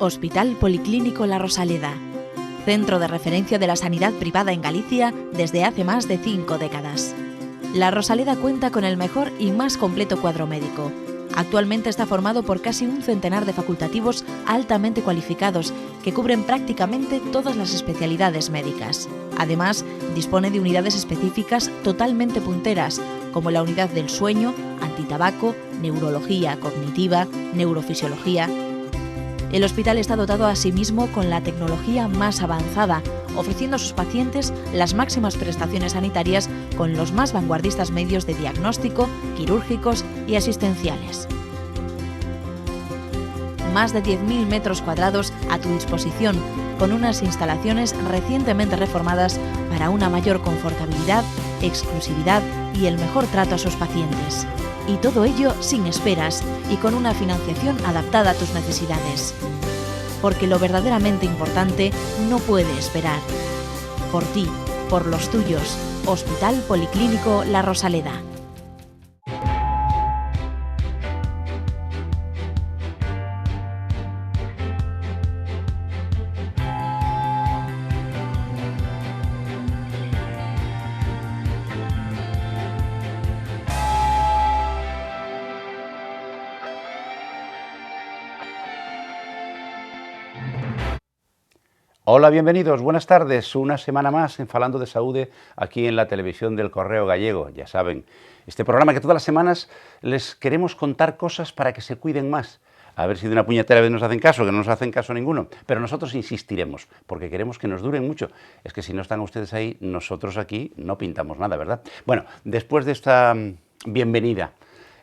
Hospital Policlínico La Rosaleda, centro de referencia de la sanidad privada en Galicia desde hace más de 5 décadas. La Rosaleda cuenta con el mejor y más completo cuadro médico. Actualmente está formado por casi un centenar de facultativos altamente cualificados que cubren prácticamente todas las especialidades médicas. Además, dispone de unidades específicas totalmente punteras, como la unidad del sueño, antitabaco, neurología cognitiva, neurofisiología. El hospital está dotado asimismo con la tecnología más avanzada, ofreciendo a sus pacientes las máximas prestaciones sanitarias con los más vanguardistas medios de diagnóstico, quirúrgicos y asistenciales. Más de 10.000 metros cuadrados a tu disposición, con unas instalaciones recientemente reformadas para una mayor confortabilidad, exclusividad y el mejor trato a sus pacientes. Y todo ello sin esperas y con una financiación adaptada a tus necesidades. Porque lo verdaderamente importante no puede esperar. Por ti, por los tuyos, Hospital Policlínico La Rosaleda. Hola, bienvenidos, buenas tardes, una semana más en Falando de Saúde aquí en la televisión del Correo Gallego, ya saben, este programa que todas las semanas les queremos contar cosas para que se cuiden más, a ver si de una puñetera vez nos hacen caso, que no nos hacen caso ninguno, pero nosotros insistiremos, porque queremos que nos duren mucho, es que si no están ustedes ahí, nosotros aquí no pintamos nada, ¿verdad? Bueno, después de esta bienvenida,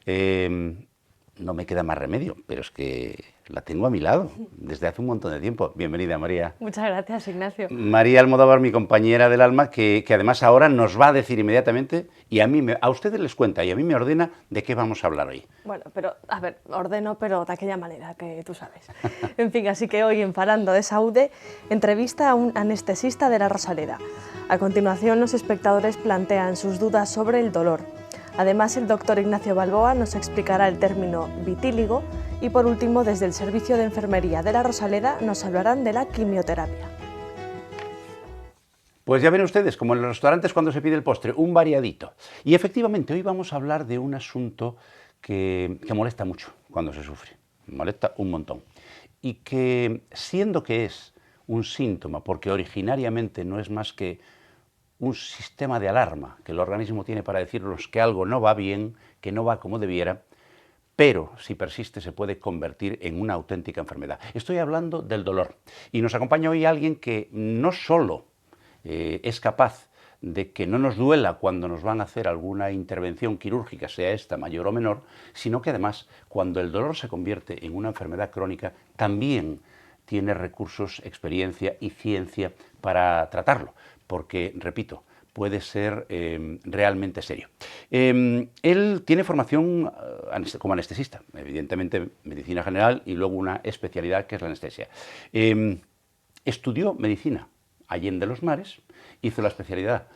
no me queda más remedio, pero es que la tengo a mi lado desde hace un montón de tiempo. Bienvenida, María. Muchas gracias, Ignacio. María Almodóvar, mi compañera del alma, que además ahora nos va a decir inmediatamente, y a ustedes les cuenta y a mí me ordena de qué vamos a hablar hoy. Bueno, pero, a ver, ordeno, pero de aquella manera que tú sabes. En fin, así que hoy en Falando de Saúde, entrevista a un anestesista de La Rosaleda. A continuación, los espectadores plantean sus dudas sobre el dolor. Además, el doctor Ignacio Balboa nos explicará el término vitíligo y, por último, desde el Servicio de Enfermería de La Rosaleda nos hablarán de la quimioterapia. Pues ya ven ustedes, como en los restaurantes cuando se pide el postre, un variadito. Y efectivamente, hoy vamos a hablar de un asunto que molesta mucho cuando se sufre, molesta un montón. Y que, siendo que es un síntoma, porque originariamente no es más que un sistema de alarma que el organismo tiene para decirnos que algo no va bien, que no va como debiera, pero si persiste se puede convertir en una auténtica enfermedad. Estoy hablando del dolor. Y nos acompaña hoy alguien que no solo es capaz de que no nos duela cuando nos van a hacer alguna intervención quirúrgica, sea esta mayor o menor, sino que además, cuando el dolor se convierte en una enfermedad crónica, también tiene recursos, experiencia y ciencia para tratarlo. Porque, repito, puede ser realmente serio. Él tiene formación como anestesista, evidentemente medicina general y luego una especialidad que es la anestesia. Estudió medicina allende los mares, hizo la especialidad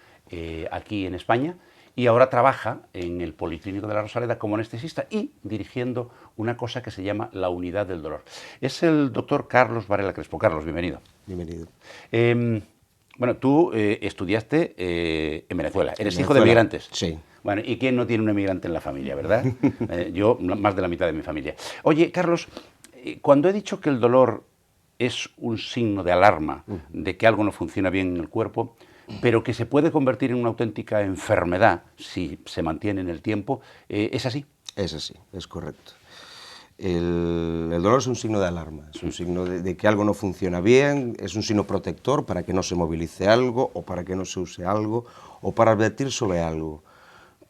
aquí en España y ahora trabaja en el Policlínico de La Rosaleda como anestesista y dirigiendo una cosa que se llama la unidad del dolor. Es el doctor Carlos Varela Crespo. Carlos, bienvenido. Bienvenido. Bueno, tú estudiaste en Venezuela. ¿Eres hijo de migrantes? Sí. Bueno, ¿y quién no tiene un emigrante en la familia, verdad? Yo, más de la mitad de mi familia. Oye, Carlos, cuando he dicho que el dolor es un signo de alarma de que algo no funciona bien en el cuerpo, pero que se puede convertir en una auténtica enfermedad si se mantiene en el tiempo, ¿es así? Es así, es correcto. El dolor es un signo de alarma, es un signo de que algo no funciona bien, es un signo protector para que no se movilice algo o para que no se use algo o para advertir sobre algo.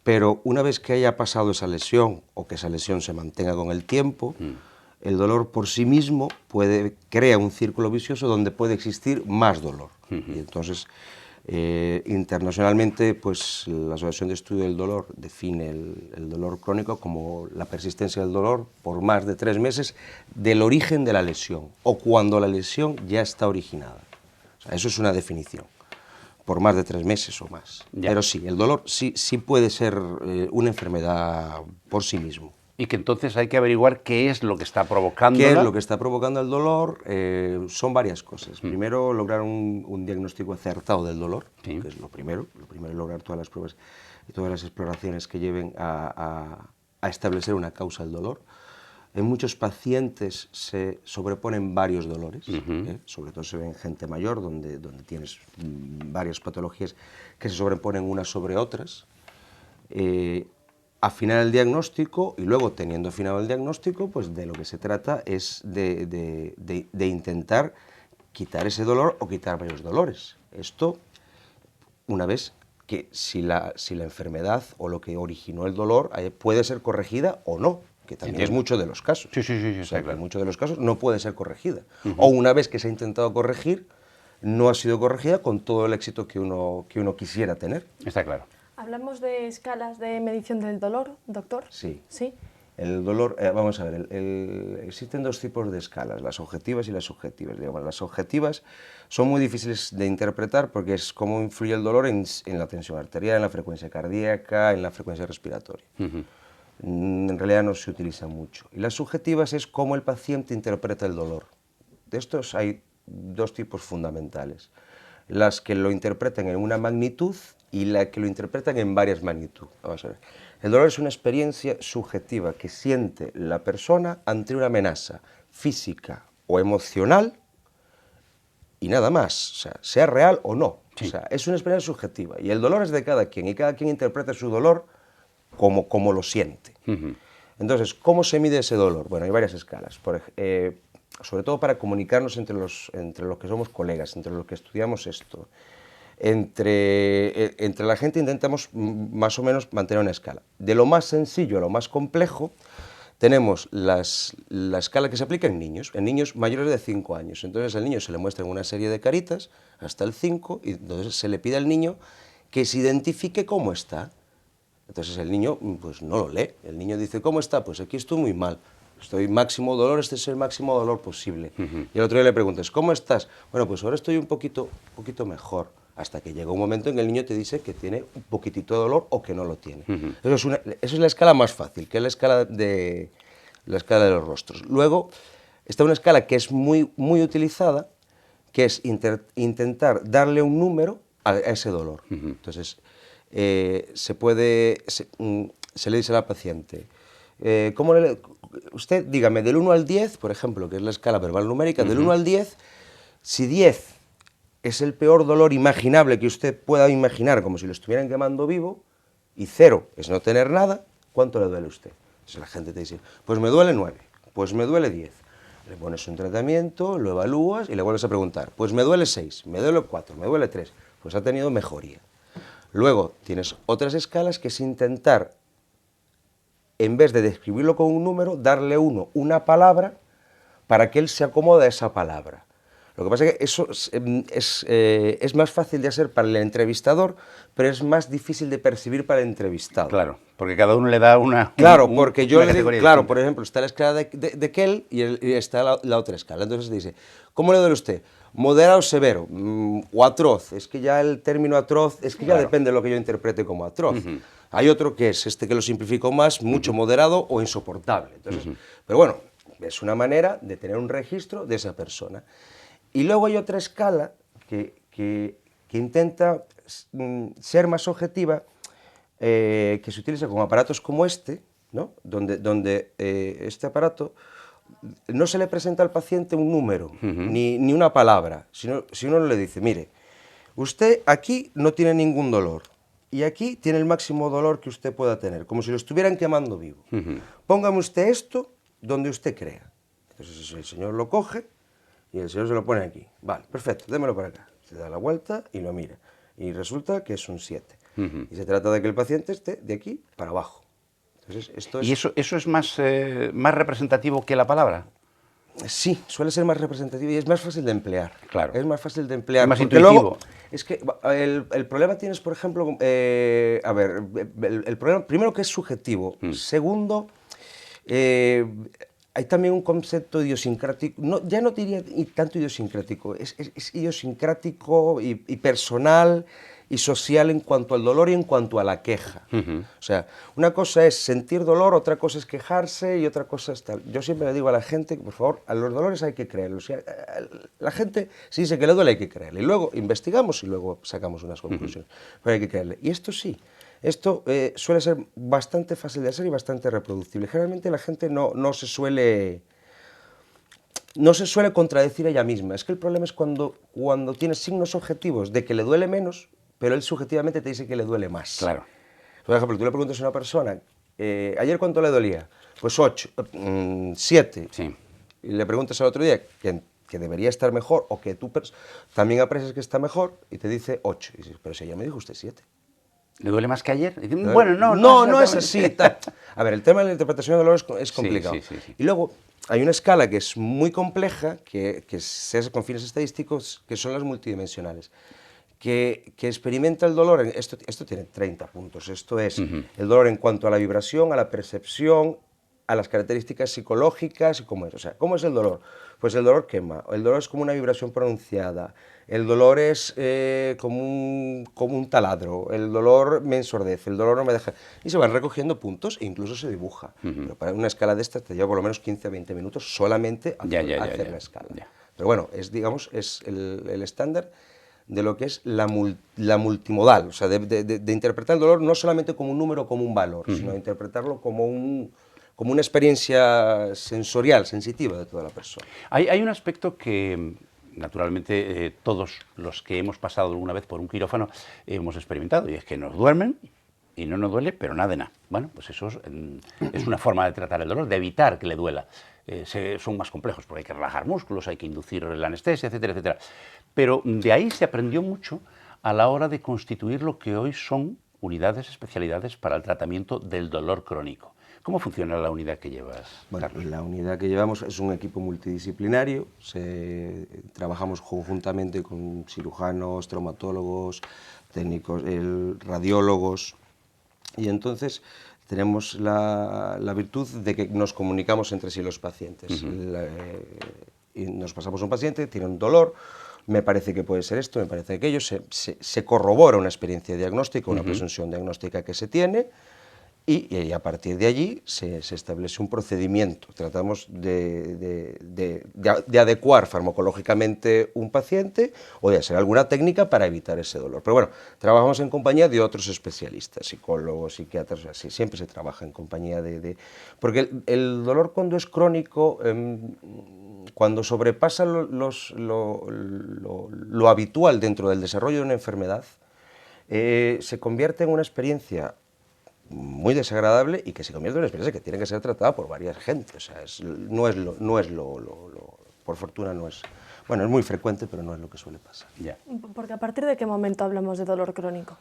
Pero una vez que haya pasado esa lesión o que esa lesión se mantenga con el tiempo, el dolor por sí mismo crea un círculo vicioso donde puede existir más dolor. Y entonces, internacionalmente, pues, la Asociación de Estudio del Dolor define el dolor crónico como la persistencia del dolor por más de 3 meses del origen de la lesión o cuando la lesión ya está originada. O sea, eso es una definición, por más de 3 meses o más. Ya. Pero sí, el dolor sí puede ser una enfermedad por sí mismo. Y que entonces hay que averiguar qué es lo que está provocando. ¿Qué es lo que está provocando el dolor? Son varias cosas. Primero, lograr un diagnóstico acertado del dolor, Sí. que es lo primero. Lo primero es lograr todas las pruebas y todas las exploraciones que lleven a establecer una causa del dolor. En muchos pacientes se sobreponen varios dolores, sobre todo se ve en gente mayor, donde tienes varias patologías que se sobreponen unas sobre otras. Afinar el diagnóstico y luego, teniendo afinado el diagnóstico, pues de lo que se trata es de intentar quitar ese dolor o quitar varios dolores. Esto, una vez que si la enfermedad o lo que originó el dolor puede ser corregida o no, que también es mucho de los casos. Sí, sí, sí, O sea, que claro. en muchos de los casos no puede ser corregida. O una vez que se ha intentado corregir, no ha sido corregida con todo el éxito que uno quisiera tener. Está claro. ¿Hablamos de escalas de medición del dolor, doctor? Sí. ¿Sí? El dolor, vamos a ver, existen dos tipos de escalas, las objetivas y las subjetivas. Digamos, las objetivas son muy difíciles de interpretar porque es cómo influye el dolor en la tensión arterial, en la frecuencia cardíaca, en la frecuencia respiratoria. En realidad no se utiliza mucho. Y las subjetivas es cómo el paciente interpreta el dolor. De estos hay dos tipos fundamentales. Las que lo interpretan en una magnitud y las que lo interpretan en varias magnitudes. Vamos a ver. El dolor es una experiencia subjetiva que siente la persona ante una amenaza física o emocional y nada más, o sea, sea real o no. Sí. O sea, es una experiencia subjetiva y el dolor es de cada quien y cada quien interpreta su dolor como lo siente. Entonces, ¿cómo se mide ese dolor? Bueno, hay varias escalas. Sobre todo para comunicarnos entre los que somos colegas, entre los que estudiamos esto. Entre la gente intentamos más o menos mantener una escala. De lo más sencillo a lo más complejo, tenemos la escala que se aplica en niños mayores de 5 años. Entonces al niño se le muestran una serie de caritas hasta el 5 y entonces se le pide al niño que se identifique cómo está. Entonces el niño pues no lo lee, el niño dice, ¿cómo está? Pues aquí estoy muy mal, estoy máximo dolor, este es el máximo dolor posible. Y el otro día le preguntas, ¿cómo estás? Bueno, pues ahora estoy un poquito mejor, hasta que llega un momento en que el niño te dice que tiene un poquitito de dolor o que no lo tiene. Eso es la escala más fácil, que es la escala de los rostros. Luego está una escala que es muy utilizada, que es intentar darle un número a ese dolor. Entonces, se le dice a la paciente, usted dígame del 1 al 10, por ejemplo, que es la escala verbal numérica, del 1 al 10, si 10 es el peor dolor imaginable que usted pueda imaginar, como si lo estuvieran quemando vivo, y 0 es no tener nada, ¿cuánto le duele a usted? Entonces la gente te dice, pues me duele 9, pues me duele 10. Le pones un tratamiento, lo evalúas y le vuelves a preguntar, pues me duele 6, me duele 4, me duele 3, pues ha tenido mejoría. Luego tienes otras escalas que es intentar, en vez de describirlo con un número, darle una palabra para que él se acomode a esa palabra. Lo que pasa es que eso es más fácil de hacer para el entrevistador, pero es más difícil de percibir para el entrevistado. Claro, porque cada uno le da una. Claro, porque yo le digo, claro, distinta. por ejemplo, está la escala de Kell y está la otra escala. Entonces dice, ¿cómo le duele a usted? Moderado o severo, o atroz. Es que ya el término atroz, es que ya depende de lo que yo interprete como atroz. Hay otro que es que lo simplifico más, mucho moderado o insoportable. Entonces, pero bueno, es una manera de tener un registro de esa persona. Y luego hay otra escala que intenta ser más objetiva, que se utiliza con aparatos como este, ¿no? donde este aparato no se le presenta al paciente un número, ni una palabra, sino uno le dice, mire, usted aquí no tiene ningún dolor, y aquí tiene el máximo dolor que usted pueda tener, como si lo estuvieran quemando vivo. Póngame usted esto donde usted crea. Entonces el señor lo coge y el señor se lo pone aquí. Vale, perfecto, démelo para acá. Se da la vuelta y lo mira. Y resulta que es un 7. Y se trata de que el paciente esté de aquí para abajo. Entonces, esto es... ¿Y eso es más representativo que la palabra? Sí, suele ser más representativo y es más fácil de emplear. Claro. Es más fácil de emplear. Es más porque intuitivo. luego, es que el problema tienes, por ejemplo, a ver, el problema, primero que es subjetivo. Segundo, hay también un concepto idiosincrático, ya no diría tanto idiosincrático, es idiosincrático y personal y social en cuanto al dolor y en cuanto a la queja. O sea, una cosa es sentir dolor, otra cosa es quejarse y otra cosa es tal. Yo siempre le digo a la gente que, por favor, a los dolores hay que creerlos. O sea, la gente, si dice que le duele, hay que creerle. Y luego investigamos y luego sacamos unas conclusiones. Pero hay que creerle. Y esto sí. Esto suele ser bastante fácil de hacer y bastante reproducible. Generalmente la gente no se suele contradecir a ella misma. Es que el problema es cuando tienes signos objetivos de que le duele menos, pero él subjetivamente te dice que le duele más. Claro. Por ejemplo, tú le preguntas a una persona, ¿ayer cuánto le dolía? Pues 8, 7. Sí. Y le preguntas al otro día que debería estar mejor o que tú también aprecias que está mejor y te dice 8. Y dices, pero si ayer me dijo usted 7. ¿Le duele más que ayer? Y dicen, bueno, no es así. Tal. A ver, el tema de la interpretación del dolor es complicado. Sí. Y luego hay una escala que es muy compleja, que se hace con fines estadísticos, que son las multidimensionales, que experimenta el dolor. Esto tiene 30 puntos. Esto es el dolor en cuanto a la vibración, a la percepción, a las características psicológicas y cómo es. O sea, ¿cómo es el dolor? Pues el dolor quema, el dolor es como una vibración pronunciada, el dolor es como un taladro, el dolor me ensordece, el dolor no me deja... Y se van recogiendo puntos e incluso se dibuja. Pero para una escala de estas te lleva por lo menos 15 a 20 minutos solamente hacer la escala. Pero bueno, digamos, es el estándar de lo que es la multimodal, o sea, de interpretar el dolor no solamente como un número o como un valor, sino de interpretarlo como una experiencia sensorial, sensitiva de toda la persona. Hay un aspecto que, naturalmente, todos los que hemos pasado alguna vez por un quirófano hemos experimentado, y es que nos duermen y no nos duele, pero nada de nada. Bueno, pues eso es una forma de tratar el dolor, de evitar que le duela. Son más complejos, porque hay que relajar músculos, hay que inducir la anestesia, etcétera, etcétera. Pero de ahí se aprendió mucho a la hora de constituir lo que hoy son unidades, especialidades para el tratamiento del dolor crónico. ¿Cómo funciona la unidad que llevas, Bueno, Carlos? la unidad que llevamos es un equipo multidisciplinario. Trabajamos conjuntamente con cirujanos, traumatólogos, técnicos, radiólogos, y entonces tenemos la virtud de que nos comunicamos entre sí los pacientes. Y nos pasamos a un paciente, tiene un dolor, me parece que puede ser esto, me parece aquello, se corrobora una experiencia diagnóstica, una presunción diagnóstica que se tiene, y a partir de allí se establece un procedimiento. Tratamos de adecuar farmacológicamente un paciente o de hacer alguna técnica para evitar ese dolor. Pero bueno, trabajamos en compañía de otros especialistas, psicólogos, psiquiatras, así, siempre se trabaja en compañía porque el dolor cuando es crónico, cuando sobrepasa lo habitual dentro del desarrollo de una enfermedad, se convierte en una experiencia muy desagradable y que se convierte en una experiencia que tiene que ser tratada por varias gente. O sea, por fortuna no es... Bueno, es muy frecuente, pero no es lo que suele pasar. Ya. Porque ¿a partir de qué momento hablamos de dolor crónico?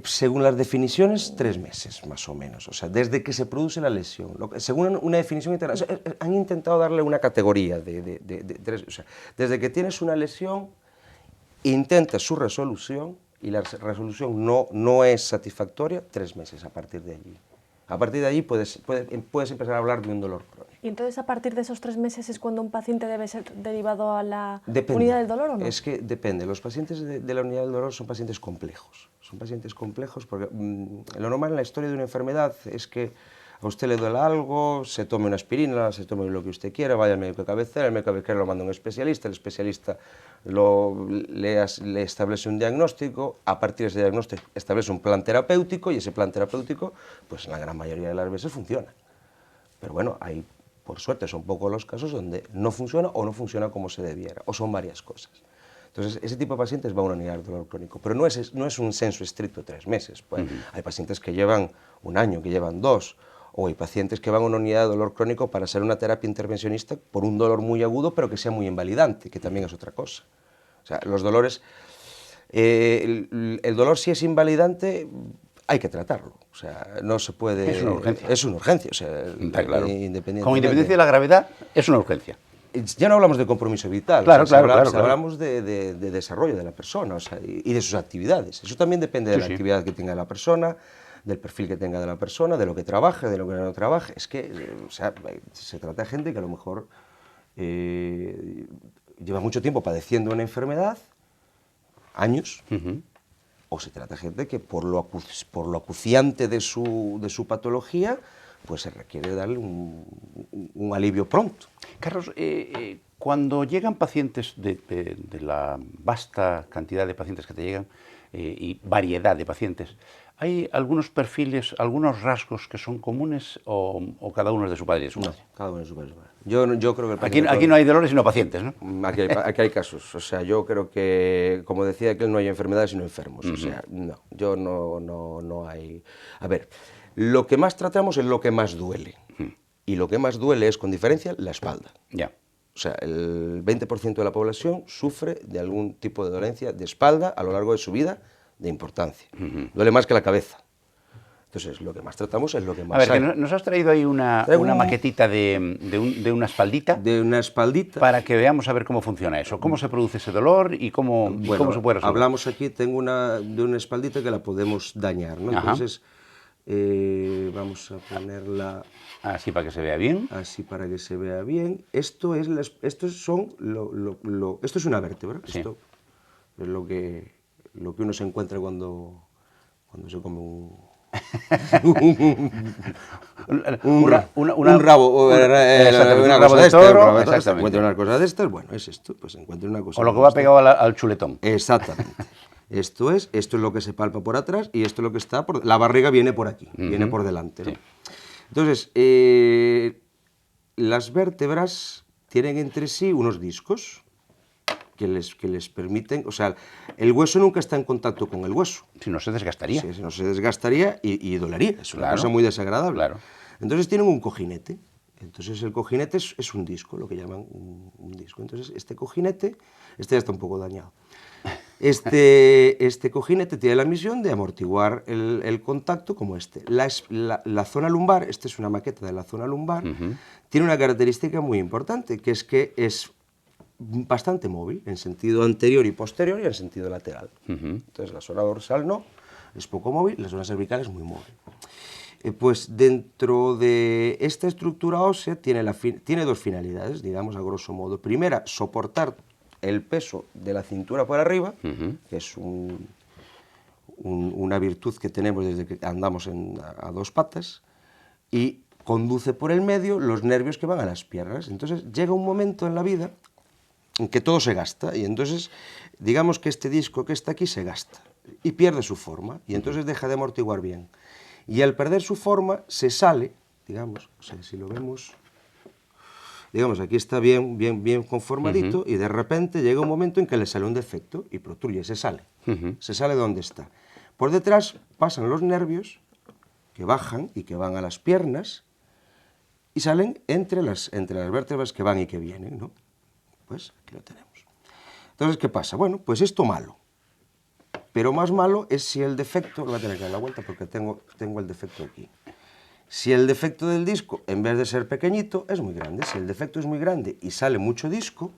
Según las definiciones, 3 meses, más o menos. O sea, desde que se produce la lesión. Según una definición internacional, han intentado darle una categoría de 3... O sea, desde que tienes una lesión, intentas su resolución, y la resolución no es satisfactoria, 3 meses a partir de allí. A partir de allí puedes empezar a hablar de un dolor crónico. ¿Y entonces a partir de esos 3 meses es cuando un paciente debe ser derivado a la Depende. unidad del dolor o no? Es que depende. Los pacientes de la unidad del dolor son pacientes complejos. Son pacientes complejos porque lo normal en la historia de una enfermedad es que a usted le duele algo, se tome una aspirina, se tome lo que usted quiera, vaya al médico de cabecera, el médico de cabecera lo manda a un especialista, el especialista le establece un diagnóstico, a partir de ese diagnóstico establece un plan terapéutico y ese plan terapéutico, pues en la gran mayoría de las veces funciona. Pero bueno, hay, por suerte, son pocos los casos donde no funciona o no funciona como se debiera, o son varias cosas. Entonces, ese tipo de pacientes va a una unidad de dolor crónico, pero no es un senso estricto 3 meses. Pues, hay pacientes que llevan 1 año, que llevan 2, o hay pacientes que van a una unidad de dolor crónico para hacer una terapia intervencionista por un dolor muy agudo, pero que sea muy invalidante, que también es otra cosa. O sea, los dolores... el dolor, si es invalidante, hay que tratarlo. O sea, no se puede... Es una urgencia. Es una urgencia. O sea, está claro. Con independientemente independencia de la gravedad, es una urgencia. Ya no hablamos de compromiso vital, Claro, o sea, claro. hablamos de desarrollo de la persona, o sea, y de sus actividades. Eso también depende de la actividad que tenga la persona, del perfil que tenga de la persona, de lo que trabaje, de lo que no trabaje. Es que, o sea, se trata de gente que a lo mejor lleva mucho tiempo padeciendo una enfermedad, años, o se trata de gente que por lo acuciante de su patología, pues se requiere darle un alivio pronto. Carlos, cuando llegan pacientes de la vasta cantidad de pacientes que te llegan y variedad de pacientes, ¿hay algunos perfiles, algunos rasgos que son comunes o cada uno es de su padre y de su madre? Cada uno de su padre y su madre. Yo creo que Aquí no hay dolores sino pacientes, ¿no? Aquí hay casos. O sea, yo creo que, como decía aquel, no hay enfermedades sino enfermos. O sea, no, yo no hay... A ver, lo que más tratamos es lo que más duele. Y lo que más duele es, con diferencia, la espalda. Ya. O sea, el 20% de la población sufre de algún tipo de dolencia de espalda a lo largo de su vida de importancia. Duele más que la cabeza. Entonces, lo que más tratamos es lo que más A ver, hay. que nos has traído ahí una maquetita de una espaldita. De una espaldita. Para que veamos a ver cómo funciona eso, cómo se produce ese dolor y cómo se puede resolver. Hablamos aquí, tengo de una espaldita que la podemos dañar, ¿no? Entonces, vamos a ponerla... Así para que se vea bien. Así para que se vea bien. Esto es una vértebra. Sí. Esto es lo que uno se encuentra cuando se come un rabo, una cosa de toro, exactamente. Encuentra una cosa de estas, bueno, es esto, pues encuentra una cosa. O lo que va pegado al chuletón. Exactamente. Esto es lo que se palpa por atrás y esto es lo que está por... La barriga viene por aquí, viene por delante, ¿no? Sí. Entonces, las vértebras tienen entre sí unos discos que les permiten... O sea, el hueso nunca está en contacto con el hueso. Si no se desgastaría. Sí, si no se desgastaría y dolería. Es una cosa muy desagradable. Claro. Entonces tienen un cojinete. Entonces el cojinete es un disco, lo que llaman un disco. Entonces este cojinete, ya está un poco dañado. Este cojinete tiene la misión de amortiguar el contacto como este. La zona lumbar, esta es una maqueta de la zona lumbar, tiene una característica muy importante, que es bastante móvil en sentido anterior y posterior y en sentido lateral. Entonces la zona dorsal no, es poco móvil, la zona cervical es muy móvil. Pues dentro de esta estructura ósea tiene dos finalidades, digamos a grosso modo. Primera, soportar el peso de la cintura por arriba, que es una virtud que tenemos desde que andamos a dos patas, y conduce por el medio los nervios que van a las piernas. Entonces llega un momento en la vida en que todo se gasta, y entonces digamos que este disco que está aquí se gasta, y pierde su forma, y entonces deja de amortiguar bien. Y al perder su forma se sale, digamos, o sea, si lo vemos... Digamos, aquí está bien conformadito y de repente llega un momento en que le sale un defecto y protruye, se sale. Se sale de donde está. Por detrás pasan los nervios que bajan y que van a las piernas y salen entre las vértebras que van y que vienen, ¿no? Pues aquí lo tenemos. Entonces, ¿qué pasa? Bueno, pues esto malo. Pero más malo es si el defecto... Lo voy a tener que dar la vuelta porque tengo el defecto aquí. Si el defecto del disco, en vez de ser pequeñito, es muy grande. Si el defecto es muy grande y sale mucho disco,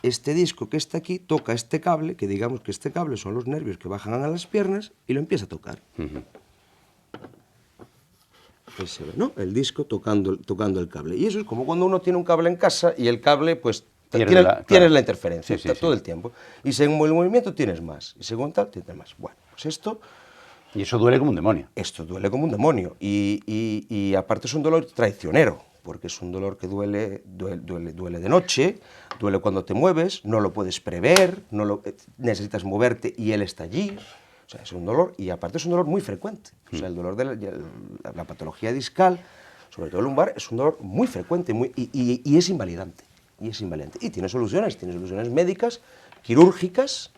este disco que está aquí toca este cable, que digamos que este cable son los nervios que bajan a las piernas, y lo empieza a tocar. Ahí se ve, ¿no? El disco tocando el cable. Y eso es como cuando uno tiene un cable en casa y el cable, pues, tienes la interferencia todo el tiempo. Y según el movimiento tienes más, y según tal tienes más. Bueno, pues esto... Y eso duele como un demonio. Esto duele como un demonio. Y aparte es un dolor traicionero, porque es un dolor que duele de noche, duele cuando te mueves, no lo puedes prever, necesitas moverte y él está allí. O sea, es un dolor, y aparte es un dolor muy frecuente. O sea, el dolor de la patología discal, sobre todo lumbar, es un dolor muy frecuente y es invalidante. Y tiene soluciones médicas, quirúrgicas.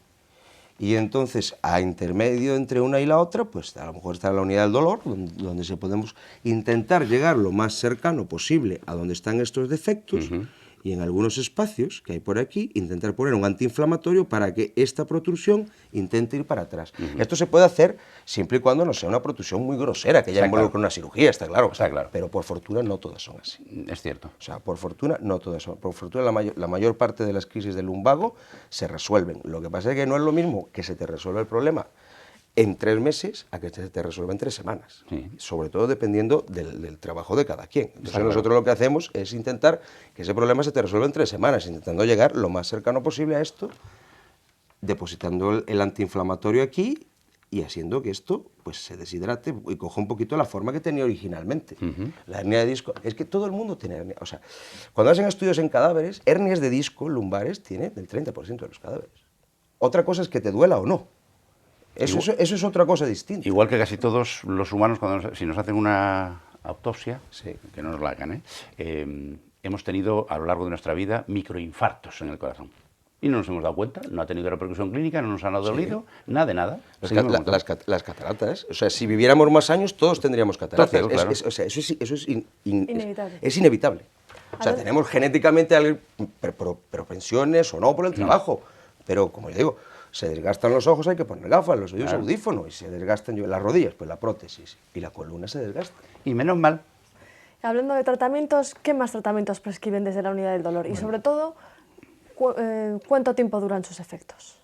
Y entonces, a intermedio entre una y la otra, pues a lo mejor está la unidad del dolor, donde se podemos intentar llegar lo más cercano posible a donde están estos defectos, y en algunos espacios que hay por aquí, intentar poner un antiinflamatorio para que esta protrusión intente ir para atrás. Esto se puede hacer siempre y cuando no sea una protrusión muy grosera, que ya involucra una cirugía, está claro. Pero por fortuna no todas son así. Es cierto. O sea, por fortuna no todas son. Por fortuna la mayor parte de las crisis del lumbago se resuelven. Lo que pasa es que no es lo mismo que se te resuelva el problema en 3 meses a que se te resuelva en 3 semanas. Sobre todo dependiendo del trabajo de cada quien. Entonces nosotros lo que hacemos es intentar que ese problema se te resuelva en 3 semanas, intentando llegar lo más cercano posible a esto depositando el antiinflamatorio aquí y haciendo que esto pues, se deshidrate y coja un poquito la forma que tenía originalmente. La hernia de disco, es que todo el mundo tiene hernia. O sea, cuando hacen estudios en cadáveres, hernias de disco lumbares tiene el 30% de los cadáveres. Otra cosa es que te duela o no. Eso es otra cosa distinta. Igual que casi todos los humanos, si nos hacen una autopsia, Sí. que no nos la hagan, hemos tenido a lo largo de nuestra vida microinfartos en el corazón. Y no nos hemos dado cuenta, no ha tenido repercusión clínica, no nos han dolido, nada de nada. Las cataratas, o sea, si viviéramos más años, todos tendríamos cataratas. Todos, claro. O sea, eso es Inevitable. Es inevitable. O sea, ver. tenemos genéticamente propensiones o no por el trabajo, pero como yo digo, se desgastan los ojos, hay que poner gafas, los oídos audífonos, y se desgastan las rodillas, pues la prótesis, y la columna se desgasta. Y menos mal. Hablando de tratamientos, ¿qué más tratamientos prescriben desde la unidad del dolor? Y sobre todo, ¿cuánto tiempo duran sus efectos?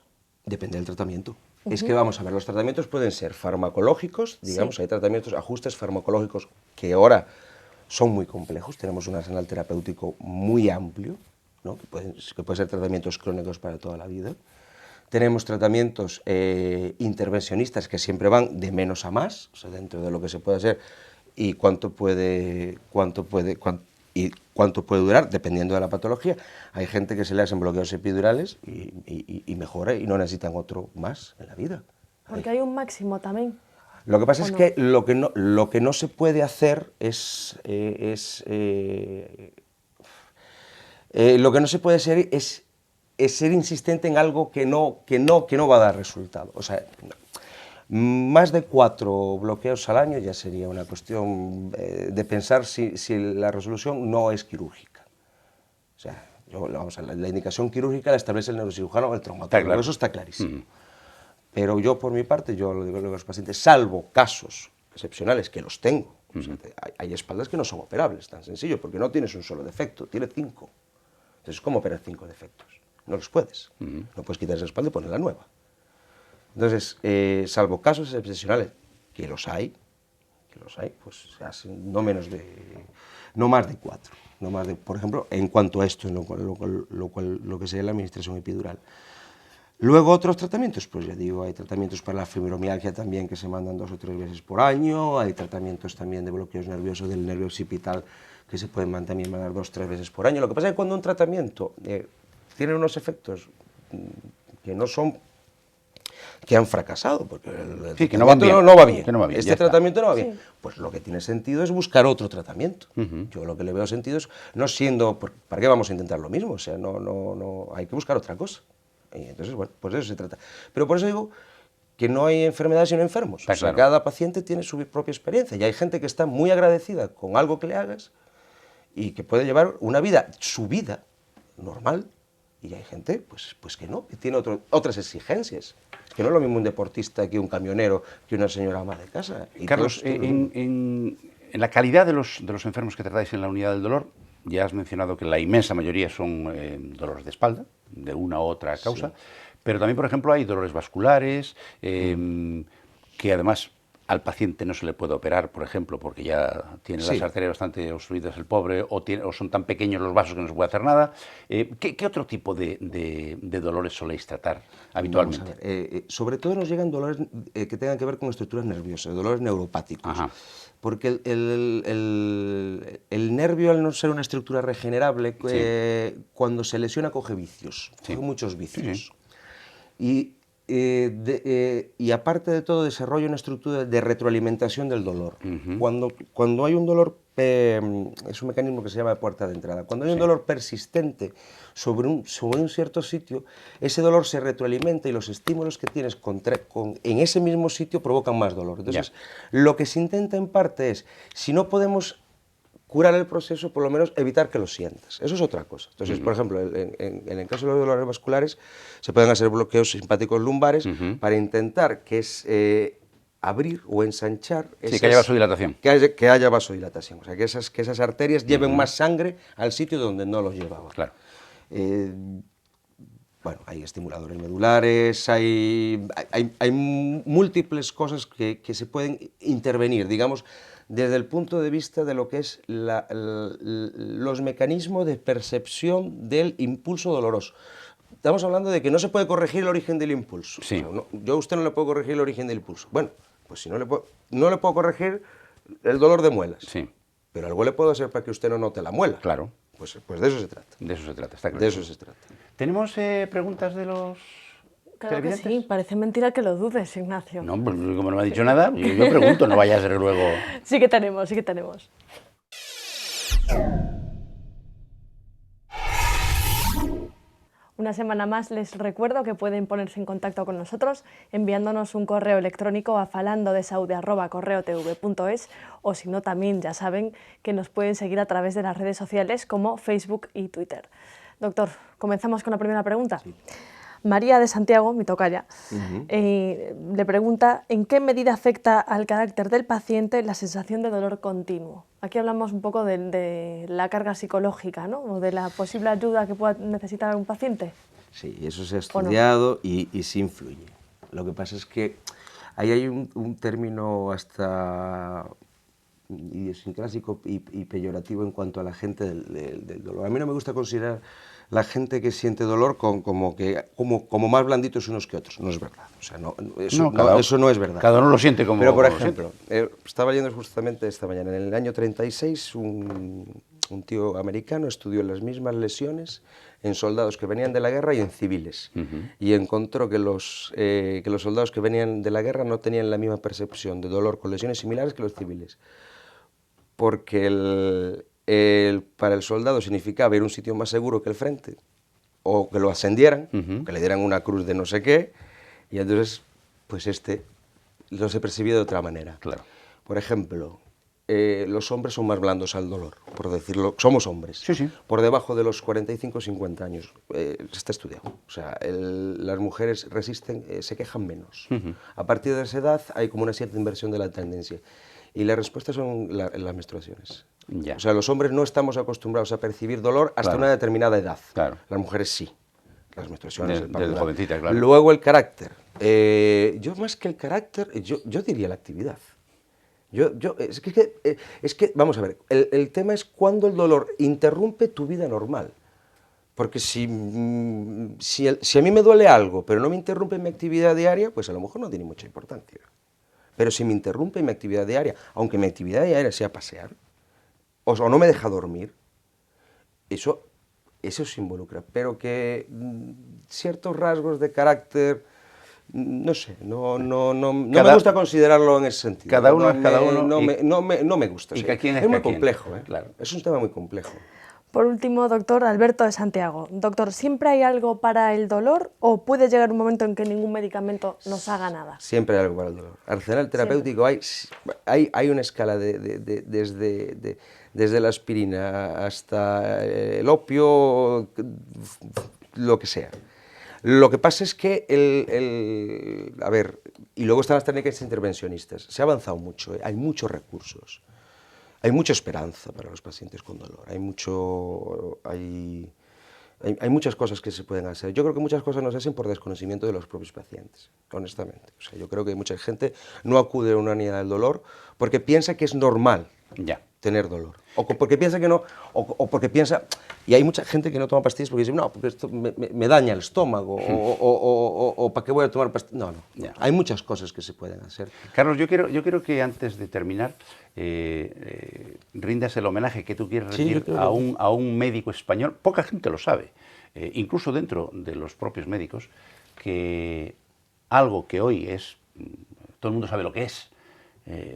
Depende del tratamiento. Es que vamos a ver, los tratamientos pueden ser farmacológicos, digamos, hay tratamientos, ajustes farmacológicos que ahora son muy complejos, tenemos un arsenal terapéutico muy amplio, ¿no? que pueden ser tratamientos crónicos para toda la vida. Tenemos tratamientos intervencionistas que siempre van de menos a más, o sea, dentro de lo que se puede hacer y cuánto puede durar, dependiendo de la patología. Hay gente que se le hacen bloqueos epidurales y mejora y no necesitan otro más en la vida. Porque hay un máximo también. Lo que pasa es no? que lo que no se puede hacer lo que no se puede hacer es ser insistente en algo que no va a dar resultado. O sea, más de 4 bloqueos al año ya sería una cuestión de pensar si la resolución no es quirúrgica. O sea, la indicación quirúrgica la establece el neurocirujano o el traumatólogo, Claro. eso está clarísimo. Pero yo, por mi parte, yo lo digo a los pacientes, salvo casos excepcionales, que los tengo. O sea, hay espaldas que no son operables, tan sencillo, porque no tienes un solo defecto, tienes 5. Entonces, ¿cómo operar 5 defectos? No los puedes. No puedes quitar esa espalda y ponerla nueva. Entonces, salvo casos excepcionales, que los hay, pues se hacen no más de 4. Por ejemplo, en cuanto a esto, en lo que sería la administración epidural. Luego otros tratamientos, pues ya digo, hay tratamientos para la fibromialgia también que se mandan 2 o 3 veces por año, hay tratamientos también de bloqueos nerviosos del nervio occipital que se pueden también mandar 2 o 3 veces por año. Lo que pasa es que cuando un tratamiento tiene unos efectos que han fracasado, porque el que no van tratamiento bien, no va bien. que no va bien, Este ya está. tratamiento no va bien. Sí. Pues lo que tiene sentido es buscar otro tratamiento. Yo lo que le veo sentido es, no siendo, ¿para qué vamos a intentar lo mismo? O sea, no hay que buscar otra cosa. Y entonces, bueno, pues de eso se trata. Pero por eso digo que no hay enfermedades sino enfermos. Está O sea, claro. cada paciente tiene su propia experiencia y hay gente que está muy agradecida con algo que le hagas y que puede llevar una vida, su vida normal, y hay gente pues que no, que tiene otras exigencias. Es que no es lo mismo un deportista que un camionero, que una señora ama de casa. Y Carlos, todos- en la calidad de los enfermos que tratáis en la unidad del dolor, ya has mencionado que la inmensa mayoría son dolores de espalda, de una u otra causa, pero también, por ejemplo, hay dolores vasculares, que además al paciente no se le puede operar, por ejemplo, porque ya tiene las Sí. arterias bastante obstruidas el pobre, o son tan pequeños los vasos que no se puede hacer nada. ¿Qué otro tipo de dolores soléis tratar habitualmente? Vamos a ver, sobre todo nos llegan dolores que tengan que ver con estructuras nerviosas, dolores neuropáticos. Ajá. Porque el nervio, al no ser una estructura regenerable, cuando se lesiona coge vicios, Sí. coge muchos vicios. Sí, Y aparte de todo, desarrolla una estructura de retroalimentación del dolor. Cuando hay un dolor, es un mecanismo que se llama puerta de entrada. Cuando hay un dolor persistente sobre un cierto sitio, ese dolor se retroalimenta y los estímulos que tienes en ese mismo sitio provocan más dolor. Entonces, lo que se intenta en parte es, si no podemos curar el proceso, por lo menos evitar que lo sientas. Eso es otra cosa. Entonces, por ejemplo, en el caso de los dolores vasculares, se pueden hacer bloqueos simpáticos lumbares para intentar que es abrir o ensanchar... Sí, que haya vasodilatación. Que haya vasodilatación. O sea, que esas arterias lleven más sangre al sitio donde no los llevaba. Claro. Bueno, hay estimuladores medulares, hay múltiples cosas que se pueden intervenir, digamos, desde el punto de vista de lo que es los mecanismos de percepción del impulso doloroso. estamos hablando de que no se puede corregir el origen del impulso. Sí. O sea, yo a usted no le puedo corregir el origen del impulso. Bueno, pues si no le puedo corregir el dolor de muelas. Sí, Pero algo le puedo hacer para que usted no note la muela. claro. Pues de eso se trata. De eso se trata, está claro. De eso se trata. ¿Tenemos preguntas de los Claro que televidentes? sí, parece mentira que lo dudes, Ignacio. No, pues como no me ha dicho nada, yo pregunto, no vaya a ser luego... Sí que tenemos, sí que tenemos. Una semana más les recuerdo que pueden ponerse en contacto con nosotros enviándonos un correo electrónico a falandodesaude@correotv.es, o si no, también ya saben que nos pueden seguir a través de las redes sociales como Facebook y Twitter. Doctor, comenzamos con la primera pregunta. Sí. María de Santiago, mi tocaya, le pregunta ¿en qué medida afecta al carácter del paciente la sensación de dolor continuo? Aquí hablamos un poco de la carga psicológica, ¿no? O de la posible ayuda que pueda necesitar un paciente. Sí, eso se ha estudiado y sí influye. Lo que pasa es que ahí hay un término hasta idiosincrásico y peyorativo en cuanto a la gente del dolor. A mí no me gusta considerar la gente que siente dolor como más blanditos unos que otros. No es verdad. O sea, eso no es verdad. Cada uno lo siente como... Pero, por ejemplo, estaba leyendo justamente esta mañana, en el año 36, un tío americano estudió las mismas lesiones en soldados que venían de la guerra y en civiles. Y encontró que los soldados que venían de la guerra no tenían la misma percepción de dolor con lesiones similares que los civiles. Porque para el soldado significaba ir a un sitio más seguro que el frente, o que lo ascendieran, que le dieran una cruz de no sé qué, y entonces, pues lo se percibía de otra manera. Claro. Por ejemplo, los hombres son más blandos al dolor, por decirlo, somos hombres. Sí, sí. Por debajo de los 45 o 50 años, está estudiado. O sea, las mujeres resisten, se quejan menos. A partir de esa edad hay como una cierta inversión de la tendencia. Y la respuesta son las menstruaciones. Ya. O sea, los hombres no estamos acostumbrados a percibir dolor hasta una determinada edad. Claro. Las mujeres sí. Las menstruaciones. Desde jovencita, claro. Luego el carácter. Yo más que el carácter, yo diría la actividad. Es que, vamos a ver, el tema es cuando el dolor interrumpe tu vida normal. Porque si a mí me duele algo, pero no me interrumpe mi actividad diaria, pues a lo mejor no tiene mucha importancia. Pero si me interrumpe mi actividad diaria, aunque mi actividad diaria sea pasear, o no me deja dormir, eso se involucra. Pero que ciertos rasgos de carácter, no sé, no me gusta considerarlo en ese sentido. Cada uno es cada uno. No me gusta. Y Sí. que quién es muy complejo, ¿eh? Claro. Es un tema muy complejo. Por último, doctor Alberto de Santiago. Doctor, ¿siempre hay algo para el dolor o puede llegar un momento en que ningún medicamento nos haga nada? Siempre hay algo para el dolor. Arsenal terapéutico hay una escala desde la aspirina hasta el opio, lo que sea. Lo que pasa es que a ver, y luego están las técnicas intervencionistas. Se ha avanzado mucho, hay muchos recursos. Hay mucha esperanza para los pacientes con dolor, hay muchas cosas que se pueden hacer. Yo creo que muchas cosas no se hacen por desconocimiento de los propios pacientes, honestamente. O sea, yo creo que mucha gente no acude a una unidad del dolor porque piensa que es normal tener dolor. O porque piensa que no, o porque piensa... Y hay mucha gente que no toma pastillas porque dice, no, porque esto me daña el estómago, o ¿para qué voy a tomar pastillas? No. Hay muchas cosas que se pueden hacer. Carlos, yo quiero que antes de terminar rindas el homenaje que tú quieres rendir a un médico español. Poca gente lo sabe, incluso dentro de los propios médicos, que algo que hoy todo el mundo sabe lo que es,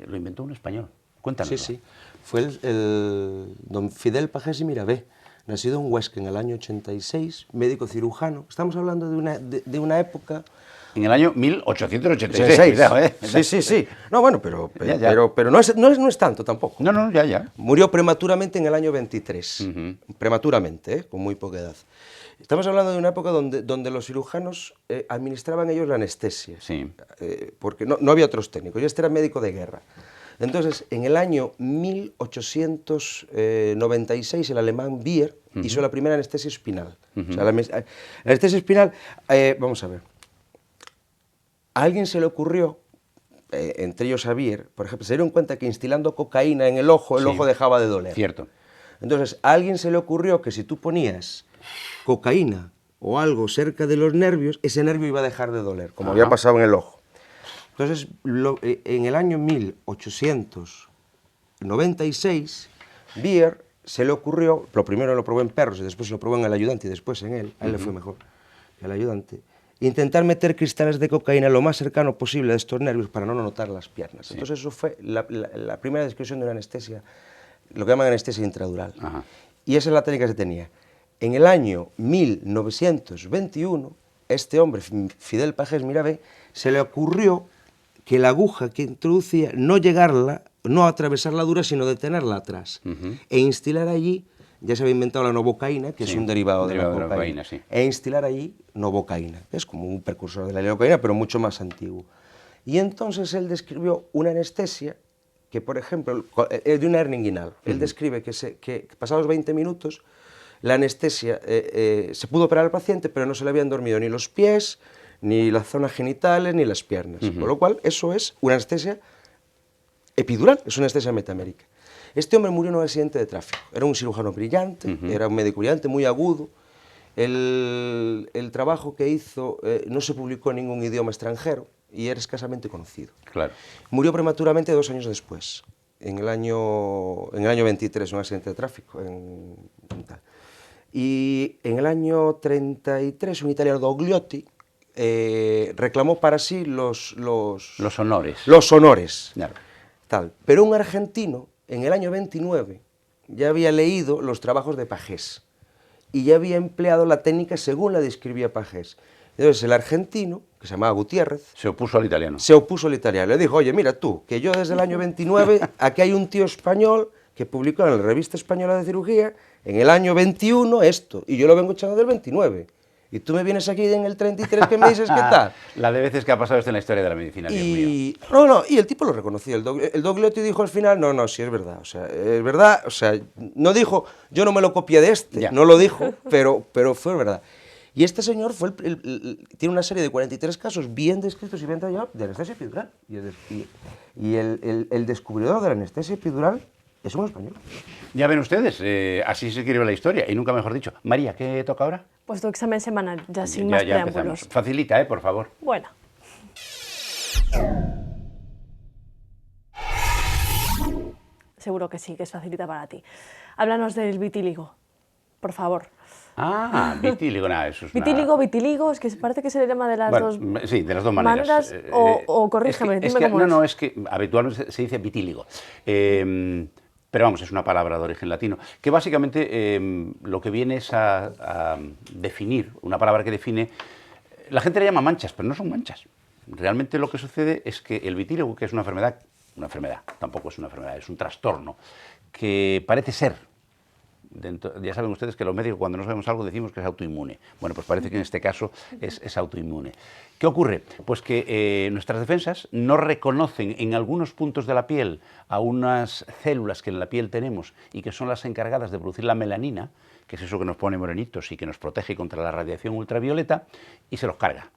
lo inventó un español. Cuéntanos. Sí. Fue el don Fidel Pagés y Mirabé, nacido en Huesca en el año 86, médico cirujano. Estamos hablando de una época... En el año 1886. Cuidado, Sí. No, bueno, pero no es tanto tampoco. No, ya. Murió prematuramente en el año 23. Prematuramente, con muy poca edad. Estamos hablando de una época donde los cirujanos administraban ellos la anestesia. Sí. Porque no había otros técnicos. Yo era médico de guerra. Entonces, en el año 1896, el alemán Bier hizo la primera anestesia espinal. O sea, la anestesia espinal, vamos a ver, a alguien se le ocurrió, entre ellos a Bier, por ejemplo, se dieron cuenta que instilando cocaína en el ojo dejaba de doler. Cierto. Entonces, a alguien se le ocurrió que si tú ponías cocaína o algo cerca de los nervios, ese nervio iba a dejar de doler, como había pasado en el ojo. Entonces, en el año 1896, Beer se le ocurrió, lo primero lo probó en perros y después lo probó en el ayudante y después en él, a él le fue mejor que al ayudante, intentar meter cristales de cocaína lo más cercano posible a estos nervios para no notar las piernas. Sí. Entonces eso fue la primera descripción de una anestesia, lo que llaman anestesia intradural. Ajá. Y esa es la técnica que se tenía. En el año 1921, este hombre, Fidel Pagès Mirabeau, se le ocurrió que la aguja que introducía no llegarla, no atravesar la dura, sino detenerla atrás, e instilar allí, ya se había inventado la novocaína, que es un derivado de la cocaína, sí. E instilar allí novocaína, que es como un precursor de la lidocaína, pero mucho más antiguo. Y entonces él describió una anestesia que, por ejemplo, de una hernia inguinal. Él describe que pasados 20 minutos, la anestesia, se pudo operar al paciente, pero no se le habían dormido ni los pies, ni las zonas genitales, ni las piernas. Con lo cual, eso es una anestesia epidural, es una anestesia metamérica. Este hombre murió en un accidente de tráfico. Era un cirujano brillante, era un médico brillante, muy agudo. El trabajo que hizo no se publicó en ningún idioma extranjero y era escasamente conocido. Claro. Murió prematuramente 2 años después, en el año 23, un accidente de tráfico. Y en el año 33, un italiano, Dogliotti, reclamó para sí los honores. Los honores. Claro. Tal. Pero un argentino, en el año 29, ya había leído los trabajos de Pagès y ya había empleado la técnica según la describía Pagès. Entonces el argentino, que se llamaba Gutiérrez, se opuso al italiano. Se opuso al italiano. Le dijo, oye, mira tú, que yo desde el año 29, aquí hay un tío español que publicó en la Revista Española de Cirugía, en el año 21 esto, y yo lo vengo echando del 29. Y tú me vienes aquí en el 33 que me dices qué tal. La de veces que ha pasado esto en la historia de la medicina, Dios mío. Y el tipo lo reconoció. El Dogliotti dijo al final, no, sí es verdad. O sea, es verdad, o sea, no dijo, yo no me lo copié de este, ya. No lo dijo, pero fue verdad. Y este señor tiene una serie de 43 casos bien descritos y bien tallados de anestesia epidural. Y el descubridor de la anestesia epidural es un español. Ya ven ustedes, así se escribe la historia, y nunca mejor dicho. María, ¿qué toca ahora? Pues tu examen semanal, ya sin más preámbulos. Empezamos. Facilita, por favor. Bueno. Seguro que sí, que es facilita para ti. Háblanos del vitíligo, por favor. Ah, vitíligo, nada, eso es Vitíligo, es que parece que se le llama de las dos... Sí, de las dos maneras. O corrígeme, dime cómo es. No, es que habitualmente se dice vitíligo. Pero vamos, es una palabra de origen latino, que básicamente lo que viene es a definir, una palabra que define, la gente le llama manchas, pero no son manchas. Realmente lo que sucede es que el vitíligo, que es una enfermedad, tampoco es una enfermedad, es un trastorno, que parece ser, ya saben ustedes que los médicos cuando no sabemos algo decimos que es autoinmune. Bueno, pues parece que en este caso es autoinmune. ¿Qué ocurre? Pues que nuestras defensas no reconocen en algunos puntos de la piel a unas células que en la piel tenemos y que son las encargadas de producir la melanina, que es eso que nos pone morenitos y que nos protege contra la radiación ultravioleta, y se los carga.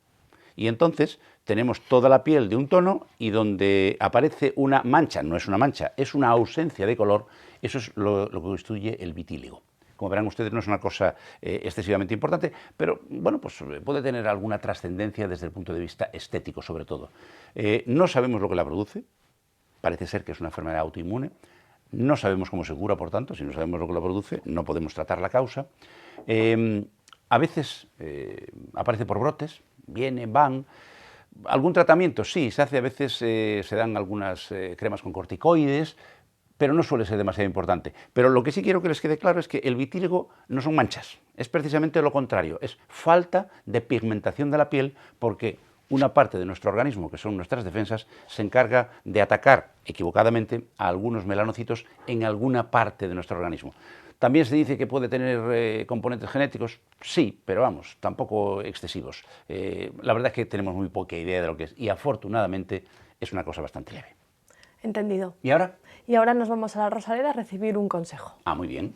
Y entonces tenemos toda la piel de un tono y donde aparece una mancha, no es una mancha, es una ausencia de color, eso es lo que constituye el vitíligo. Como verán ustedes, no es una cosa excesivamente importante, pero bueno, pues puede tener alguna trascendencia desde el punto de vista estético, sobre todo. No sabemos lo que la produce, parece ser que es una enfermedad autoinmune, no sabemos cómo se cura, por tanto, si no sabemos lo que la produce, no podemos tratar la causa. A veces aparece por brotes, vienen, van. ¿Algún tratamiento? Sí, se hace, a veces se dan algunas cremas con corticoides, pero no suele ser demasiado importante. Pero lo que sí quiero que les quede claro es que el vitíligo no son manchas, es precisamente lo contrario, es falta de pigmentación de la piel, porque una parte de nuestro organismo, que son nuestras defensas, se encarga de atacar equivocadamente a algunos melanocitos en alguna parte de nuestro organismo. También se dice que puede tener componentes genéticos, sí, pero vamos, tampoco excesivos. La verdad es que tenemos muy poca idea de lo que es, y afortunadamente es una cosa bastante leve. Entendido. ¿Y ahora? Y ahora nos vamos a la Rosaleda a recibir un consejo. Ah, muy bien.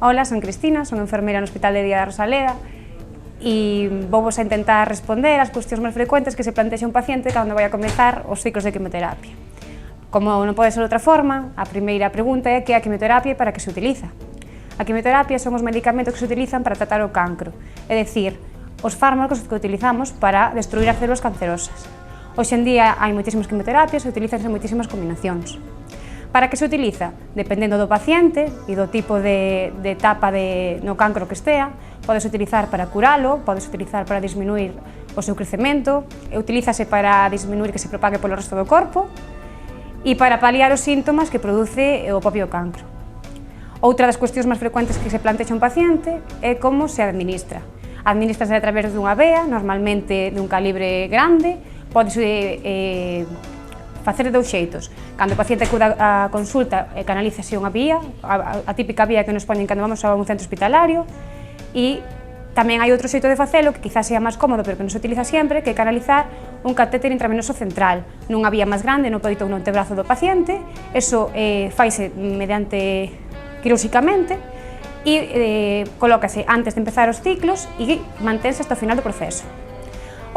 Hola, son Cristina, son enfermeira no Hospital de Día da Rosaleda e vamos a intentar responder ás cuestións máis frecuentes que se plantexa un paciente cando vai a comezar os ciclos de quimioterapia. Como non pode ser outra forma, a primeira pregunta é que é a quimioterapia e para que se utiliza. A quimioterapia son os medicamentos que se utilizan para tratar o cancro, é dicir, os fármacos que utilizamos para destruir as células cancerosas. Hoxe en día hai moitísimas quimioterapias e utilizanse moitísimas combinacións. Para que se utiliza? Dependendo do paciente e do tipo de etapa no cancro que estea, podes utilizar para curalo, podes utilizar para disminuir o seu crecemento, utilízase para disminuir que se propague polo resto do corpo e para paliar os síntomas que produce o propio cancro. Outra das cuestións máis frecuentes que se plantexa un paciente é como se administra. Administrase a través dunha vea, normalmente dun calibre grande, pode facer de dous xeitos. Cando o paciente acuda a consulta, canalízase unha vía, a típica vía que nos poñen cando vamos a un centro hospitalario, e tamén hai outro xeito de facelo que quizás sea máis cómodo, pero que non se utiliza sempre, que é canalizar un catéter intravenoso central nunha vía máis grande no peito ou no antebrazo do paciente. Eso faise mediante quirúrxicamente e colócase antes de empezar os ciclos e mantense hasta o final do proceso.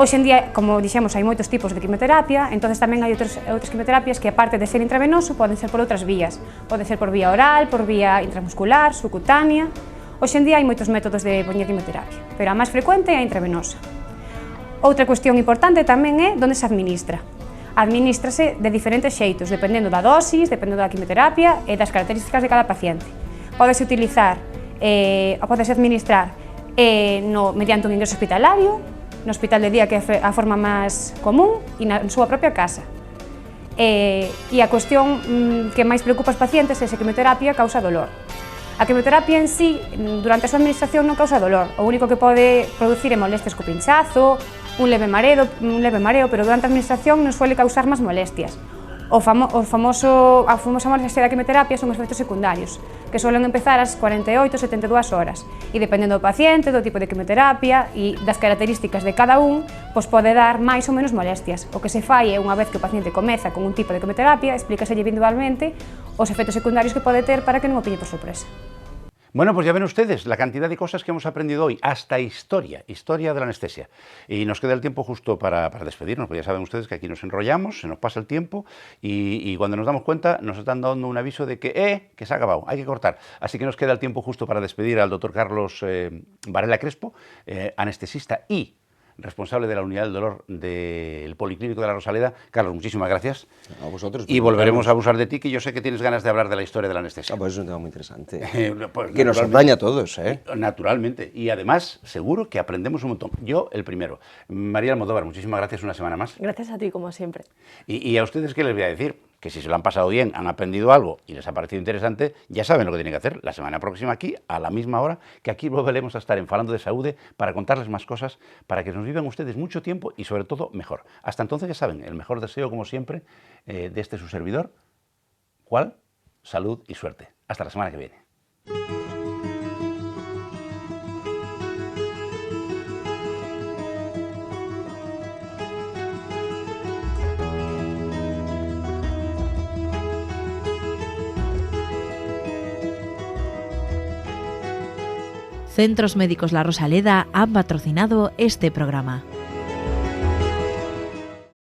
Hoxe en día, como dixemos, hai moitos tipos de quimioterapia, entonces tamén hai outras quimioterapias que, aparte de ser intravenoso, poden ser por outras vías. Pode ser por vía oral, por vía intramuscular, subcutánea. Hoxe en día hai moitos métodos de poñer quimioterapia, pero a máis frecuente é a intravenosa. Outra cuestión importante tamén é onde se administra. Administrase de diferentes xeitos, dependendo da dosis, dependendo da quimioterapia e das características de cada paciente. Pódese utilizar, pódese administrar mediante un ingreso hospitalario, no hospital de día, que é a forma máis común, e na súa propia casa. E a cuestión que máis preocupa os pacientes é se a quimioterapia causa dolor. A quimioterapia en sí, durante a súa administración, non causa dolor. O único que pode producir é molestias co pinchazo, un leve mareo, pero durante a administración non suele causar máis molestias. A famosa molestia da quimioterapia son os efectos secundarios, que suelen empezar ás 48-72 horas, e dependendo do paciente, do tipo de quimioterapia e das características de cada un, pois pode dar máis ou menos molestias. O que se fai é, unha vez que o paciente comeza con un tipo de quimioterapia, explícase individualmente os efectos secundarios que pode ter para que non o pille por sorpresa. Bueno, pues ya ven ustedes la cantidad de cosas que hemos aprendido hoy, hasta historia de la anestesia. Y nos queda el tiempo justo para despedirnos, porque ya saben ustedes que aquí nos enrollamos, se nos pasa el tiempo y cuando nos damos cuenta nos están dando un aviso de que se ha acabado, hay que cortar. Así que nos queda el tiempo justo para despedir al doctor Carlos Varela Crespo, anestesista y responsable de la unidad del dolor del Policlínico de la Rosaleda. Carlos, muchísimas gracias. A vosotros. Y volveremos a abusar de ti, que yo sé que tienes ganas de hablar de la historia de la anestesia. Pues es un tema muy interesante. Pues, que nos atañe a todos, ¿eh? Naturalmente. Y además, seguro que aprendemos un montón. Yo, el primero. María Almodóvar, muchísimas gracias una semana más. Gracias a ti, como siempre. Y a ustedes, ¿qué les voy a decir? Que si se lo han pasado bien, han aprendido algo y les ha parecido interesante, ya saben lo que tienen que hacer. La semana próxima aquí, a la misma hora, que aquí volveremos a estar en Falando de Saúde para contarles más cosas, para que nos vivan ustedes mucho tiempo y sobre todo mejor. Hasta entonces ya saben, el mejor deseo, como siempre, de este su servidor, ¿cuál? Salud y suerte. Hasta la semana que viene. Centros Médicos La Rosaleda han patrocinado este programa.